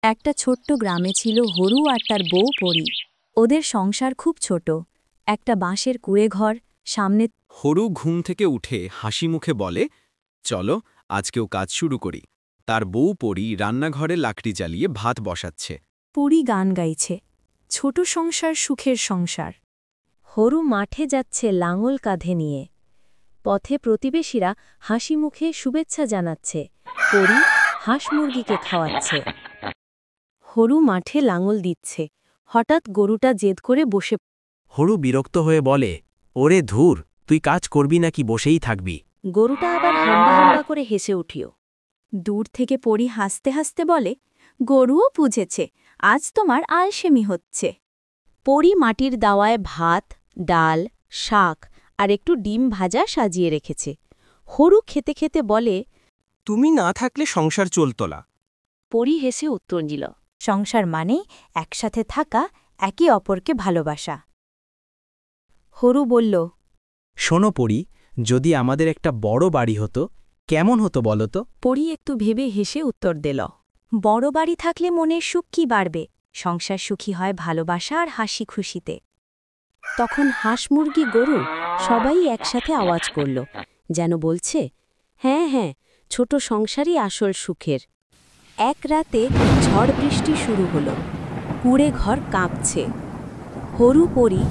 একটা ছোট্ট গ্রামে ছিল হরু আর তার বউ পরী। ওদের সংসার খুব ছোট, একটা বাঁশের কুঁড়েঘর, সামনে। হরু ঘুম থেকে উঠে হাসি মুখে বলে, চলো আজকেও কাজ শুরু করি। তার বউ পরী রান্নাঘরে লাকড়ি জ্বালিয়ে ভাত বসাচ্ছে। পরী গান গাইছে, ছোট সংসার সুখের সংসার। হরু মাঠে যাচ্ছে লাঙল কাঁধে নিয়ে। পথে প্রতিবেশীরা হাসি মুখে শুভেচ্ছা জানাচ্ছে, পরী হাঁস মুরগিকে খাওয়াচ্ছে। হরু মাঠে লাঙল দিচ্ছে, হঠাৎ গরুটা জেদ করে বসে। হরু বিরক্ত হয়ে বলে, ওরে ধুর, তুই কাজ করবি নাকি বসেই থাকবি? গরুটা আবার হাম্বা হাম্বা করে হেসে উঠিও। দূর থেকে পরী হাসতে হাসতে বলে, গরুও বুঝেছে, আজ তোমার আলসেমি হচ্ছে। পরী মাটির দাওয়ায় ভাত, ডাল, শাক আর একটু ডিম ভাজা সাজিয়ে রেখেছে। হরু খেতে খেতে বলে, তুমি না থাকলে সংসার চলত না। পরী হেসে উত্তর দিল, সংসার মানেই একসাথে থাকা, একে অপরকে ভালোবাসা। হরু বলল, শোনো পড়ি, যদি আমাদের একটা বড় বাড়ি হতো, কেমন হতো বলো তো? পরী একটু ভেবে হেসে উত্তর দিল, বড় বাড়ি থাকলে মনের সুখ কি বাড়বে, সংসার সুখী হয় ভালোবাসা আর হাসি খুশিতে। তখন হাঁস মুরগি গরু সবাই একসাথে আওয়াজ করল, যেন বলছে, হ্যাঁ হ্যাঁ, ছোট সংসারই আসল সুখের। এক রাতে ঝড় বৃষ্টি শুরু হলো, কুঁড়ে ঘর কাঁপছে। হরু পরী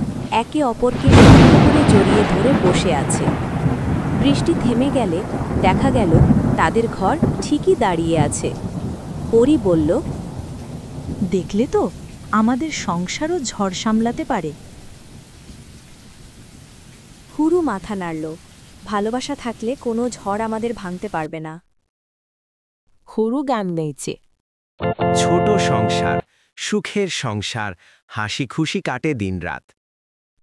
একে অপরকে শক্ত করে জড়িয়ে ধরে বসে আছে। বৃষ্টি থেমে গেলে দেখা গেল তাদের ঘর ঠিকই দাঁড়িয়ে আছে। পরী বলল, দেখলে তো, আমাদের সংসারও ঝড় সামলাতে পারে। হুরু মাথা নাড়ল, ভালোবাসা থাকলে কোনো ঝড় আমাদের ভাঙতে পারবে না। হুরু গান গাইছে, ছোট সংসার, সুখের সংসার, হাসি খুশি কাটে দিনরাত।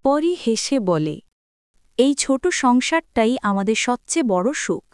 পরী হেসে বলে, এই ছোট সংসারটাই আমাদের সবচেয়ে বড় সুখ।